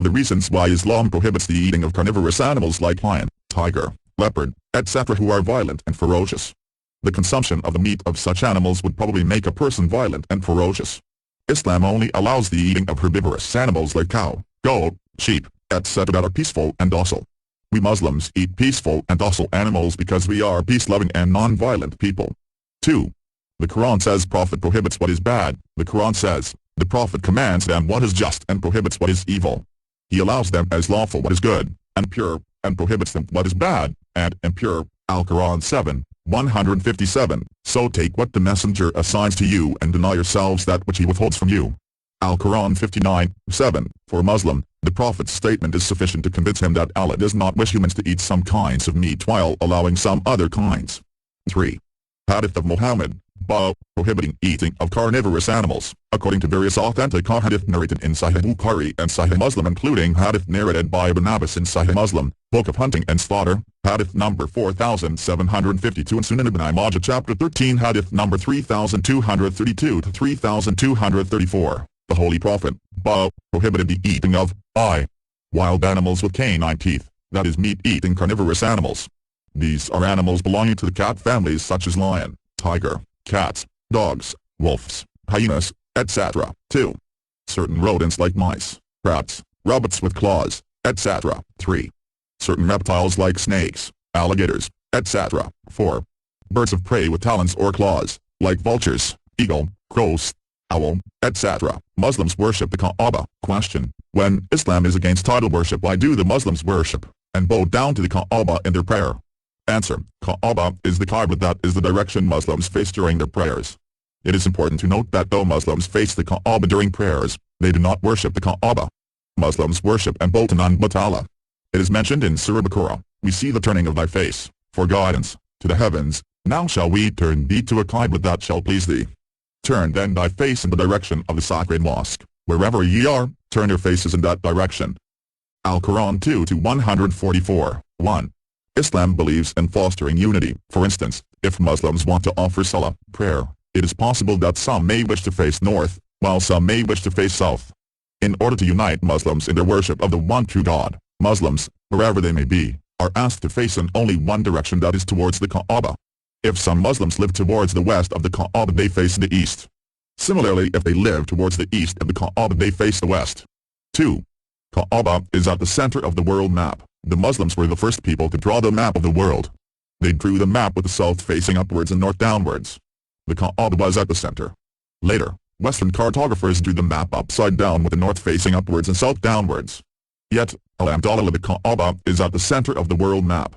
The reasons why Islam prohibits the eating of carnivorous animals like lion, tiger, leopard, etc. who are violent and ferocious. The consumption of the meat of such animals would probably make a person violent and ferocious. Islam only allows the eating of herbivorous animals like cow, goat, sheep, etc. that are peaceful and docile. We Muslims eat peaceful and docile animals because we are peace-loving and non-violent people. 2. The Quran says Prophet prohibits what is bad. The Quran says, the Prophet commands them what is just and prohibits what is evil. He allows them as lawful what is good and pure, and prohibits them what is bad and impure. Al-Quran 7:157. So take what the Messenger assigns to you and deny yourselves that which he withholds from you. Al-Quran 59:7. For a Muslim, the Prophet's statement is sufficient to convince him that Allah does not wish humans to eat some kinds of meat while allowing some other kinds. 3. Hadith of Muhammad, prohibiting eating of carnivorous animals, according to various authentic hadith narrated in Sahih Bukhari and Sahih Muslim, including hadith narrated by Ibn Abbas in Sahih Muslim, Book of Hunting and Slaughter, hadith number 4752, and Sunan Ibn Majah chapter 13 hadith number 3232 to 3234. The Holy Prophet, prohibited the eating of wild animals with canine teeth, that is meat-eating carnivorous animals. These are animals belonging to the cat families such as lion, tiger, cats, dogs, wolves, hyenas, etc. 2. Certain rodents like mice, rats, rabbits with claws, etc. 3. Certain reptiles like snakes, alligators, etc. 4. Birds of prey with talons or claws, like vultures, eagle, crows, owl, etc. Muslims worship the Kaaba. Question: when Islam is against idol worship, why do the Muslims worship and bow down to the Kaaba in their prayer? Answer: Kaaba is the Qibla, that is the direction Muslims face during their prayers. It is important to note that though Muslims face the Kaaba during prayers, they do not worship the Kaaba. Muslims worship and bow to none but Allah. It is mentioned in Surah Baqarah, we see the turning of thy face, for guidance, to the heavens, now shall we turn thee to a Qibla that shall please thee. Turn then thy face in the direction of the sacred mosque, wherever ye are, turn your faces in that direction. Al-Quran 2:144. 1. Islam believes in fostering unity. For instance, if Muslims want to offer salah, prayer, it is possible that some may wish to face north, while some may wish to face south. In order to unite Muslims in their worship of the one true God, Muslims, wherever they may be, are asked to face in only one direction, that is towards the Kaaba. If some Muslims live towards the west of the Kaaba, they face the east. Similarly, if they live towards the east of the Kaaba, they face the west. 2. Kaaba is at the center of the world map. The Muslims were the first people to draw the map of the world. They drew the map with the south facing upwards and north downwards. The Kaaba was at the center. Later, Western cartographers drew the map upside down with the north facing upwards and south downwards. Yet, alhamdulillah, the Kaaba is at the center of the world map.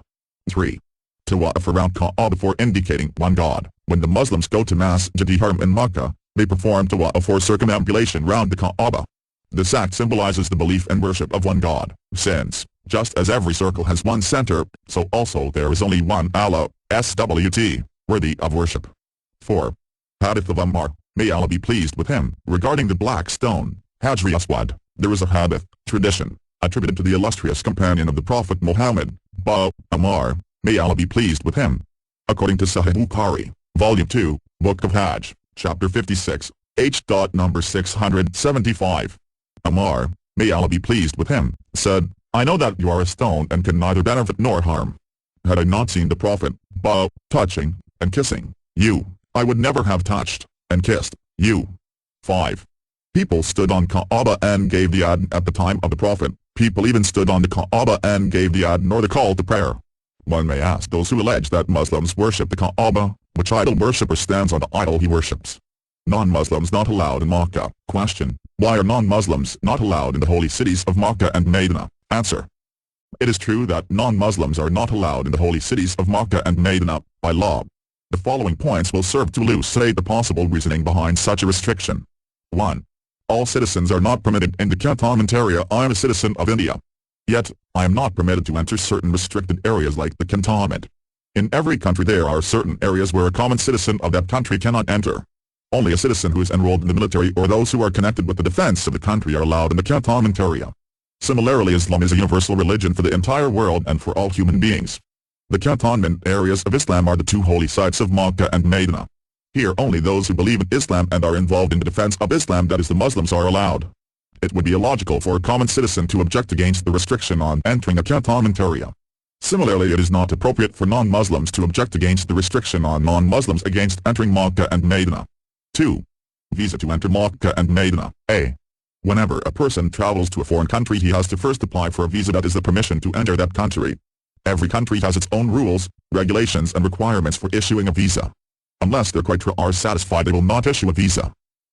3. Tawaf around Kaaba before indicating one God. When the Muslims go to Masjid Haram in Makkah, they perform tawaf or circumambulation round the Kaaba. This act symbolizes the belief and worship of one God, since, just as every circle has one center, so also there is only one Allah, SWT, worthy of worship. 4. Hadith of Ammar, may Allah be pleased with him, regarding the black stone, Hajri Aswad. There is a hadith, tradition, attributed to the illustrious companion of the Prophet Muhammad, Ammar, may Allah be pleased with him. According to Sahih Bukhari, Volume 2, Book of Hajj, Chapter 56, number 675. Ammar, may Allah be pleased with him, said, I know that you are a stone and can neither benefit nor harm. Had I not seen the Prophet, touching, and kissing you, I would never have touched, and kissed, you. 5. People stood on Kaaba and gave the adhan at the time of the Prophet. People even stood on the Kaaba and gave the adhan or the call to prayer. One may ask those who allege that Muslims worship the Kaaba, which idol worshipper stands on the idol he worships? Non-Muslims not allowed in Makkah. Question: why are non-Muslims not allowed in the holy cities of Makkah and Medina? Answer: it is true that non-Muslims are not allowed in the holy cities of Makkah and Medina, by law. The following points will serve to elucidate the possible reasoning behind such a restriction. 1. All citizens are not permitted in the cantonment area. I am a citizen of India. Yet, I am not permitted to enter certain restricted areas like the cantonment. In every country there are certain areas where a common citizen of that country cannot enter. Only a citizen who is enrolled in the military or those who are connected with the defense of the country are allowed in the cantonment area. Similarly, Islam is a universal religion for the entire world and for all human beings. The cantonment areas of Islam are the two holy sites of Makkah and Medina. Here only those who believe in Islam and are involved in the defense of Islam, that is the Muslims, are allowed. It would be illogical for a common citizen to object against the restriction on entering a cantonment area. Similarly, it is not appropriate for non-Muslims to object against the restriction on non-Muslims against entering Makkah and Medina. 2. Visa to enter Makkah and Medina. A. Whenever a person travels to a foreign country, he has to first apply for a visa that is the permission to enter that country. Every country has its own rules, regulations and requirements for issuing a visa. Unless their criteria are satisfied, they will not issue a visa.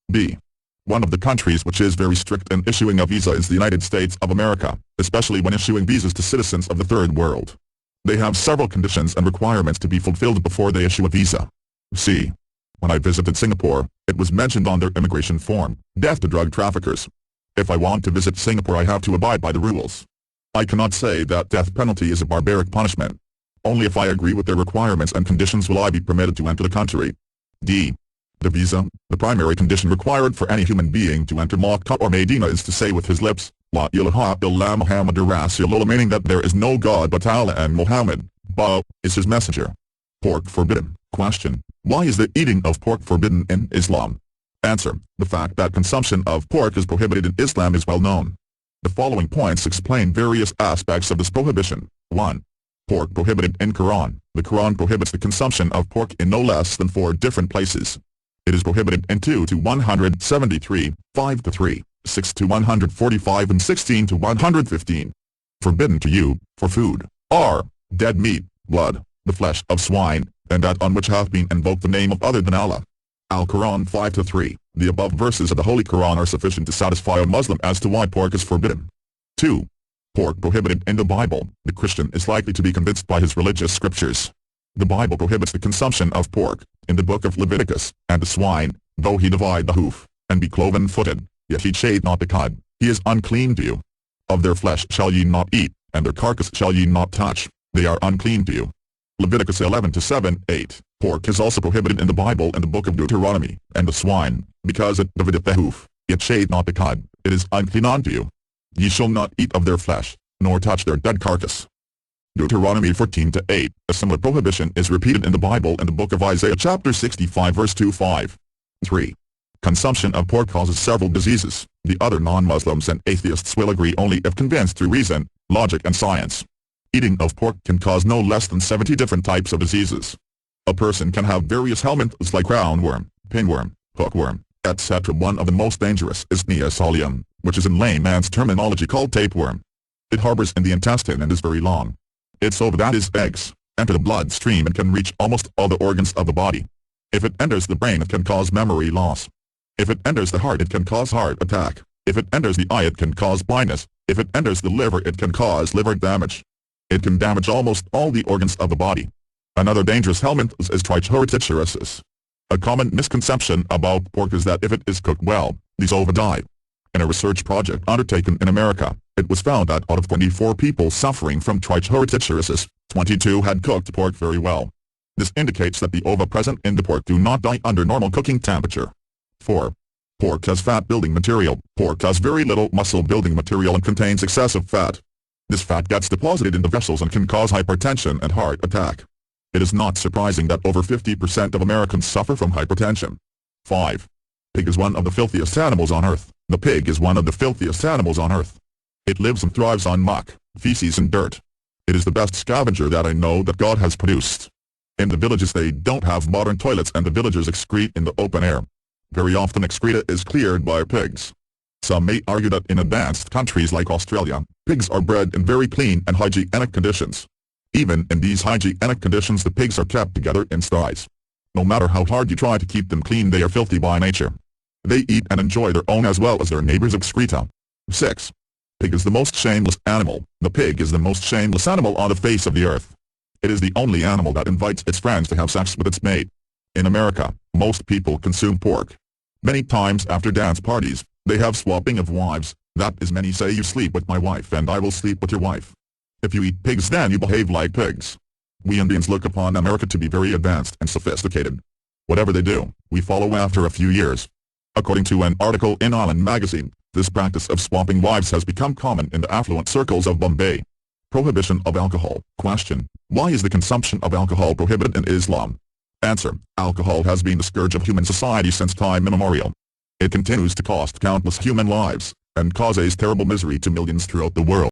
B. One of the countries which is very strict in issuing a visa is the United States of America, especially when issuing visas to citizens of the Third World. They have several conditions and requirements to be fulfilled before they issue a visa. C. When I visited Singapore, it was mentioned on their immigration form, death to drug traffickers. If I want to visit Singapore, I have to abide by the rules. I cannot say that death penalty is a barbaric punishment. Only if I agree with their requirements and conditions will I be permitted to enter the country. D. The visa, the primary condition required for any human being to enter Makkah or Medina is to say with his lips, La ilaha illa Muhammadur Rasulullah, meaning that there is no God but Allah and Muhammad, Ba, is his messenger. Pork forbidden. Question. Why is the eating of pork forbidden in Islam? Answer. The fact that consumption of pork is prohibited in Islam is well known. The following points explain various aspects of this prohibition. 1. Pork prohibited in Quran. The Quran prohibits the consumption of pork in no less than 4 different places. It is prohibited in 2 to 173, 5 to 3, 6 to 145 and 16 to 115. Forbidden to you, for food, are, dead meat, blood, the flesh of swine, and that on which hath been invoked the name of other than Allah. Al-Quran 5 to 3. The above verses of the Holy Quran are sufficient to satisfy a Muslim as to why pork is forbidden. 2. Pork prohibited in the Bible. The Christian is likely to be convinced by his religious scriptures. The Bible prohibits the consumption of pork, in the book of Leviticus, and the swine, though he divide the hoof, and be cloven-footed, yet he shade not the cud, he is unclean to you. Of their flesh shall ye not eat, and their carcass shall ye not touch, they are unclean to you. Leviticus 11 to 7, 8. Pork is also prohibited in the Bible and the book of Deuteronomy, and the swine, because it divideth the hoof, yet shade not the cud, it is unclean unto you. Ye shall not eat of their flesh, nor touch their dead carcass. Deuteronomy 14 to 8. A similar prohibition is repeated in the Bible and the book of Isaiah chapter 65 verse 2-5. 3. Consumption of pork causes several diseases. The other non-Muslims and atheists will agree only if convinced through reason, logic and science. Eating of pork can cause no less than 70 different types of diseases. A person can have various helminths like roundworm, pinworm, hookworm, etc. One of the most dangerous is Neosolium, which is in layman's terminology called tapeworm. It harbors in the intestine and is very long. Its ova, that is eggs, enter the bloodstream and can reach almost all the organs of the body. If it enters the brain, it can cause memory loss. If it enters the heart, it can cause heart attack. If it enters the eye, it can cause blindness. If it enters the liver, it can cause liver damage. It can damage almost all the organs of the body. Another dangerous helminth is trichoretichosis. A common misconception about pork is that if it is cooked well, these ova die. In a research project undertaken in America, it was found that out of 24 people suffering from trichoretichosis, 22 had cooked pork very well. This indicates that the ova present in the pork do not die under normal cooking temperature. 4. Pork has fat-building material. Pork has very little muscle-building material and contains excessive fat. This fat gets deposited in the vessels and can cause hypertension and heart attack. It is not surprising that over 50% of Americans suffer from hypertension. 5. Pig is one of the filthiest animals on earth. The pig is one of the filthiest animals on earth. It lives and thrives on muck, feces and dirt. It is the best scavenger that I know that God has produced. In the villages they don't have modern toilets and the villagers excrete in the open air. Very often excreta is cleared by pigs. Some may argue that in advanced countries like Australia, pigs are bred in very clean and hygienic conditions. Even in these hygienic conditions the pigs are kept together in sties. No matter how hard you try to keep them clean, they are filthy by nature. They eat and enjoy their own as well as their neighbors' excreta. 6. Pig is the most shameless animal. The pig is the most shameless animal on the face of the earth. It is the only animal that invites its friends to have sex with its mate. In America, most people consume pork. Many times after dance parties, they have swapping of wives. That is, many say, you sleep with my wife and I will sleep with your wife. If you eat pigs, then you behave like pigs. We Indians look upon America to be very advanced and sophisticated. Whatever they do, we follow after a few years. According to an article in Island magazine, this practice of swapping wives has become common in the affluent circles of Bombay. Prohibition of alcohol. Question. Why is the consumption of alcohol prohibited in Islam? Answer. Alcohol has been the scourge of human society since time immemorial. It continues to cost countless human lives, and causes terrible misery to millions throughout the world.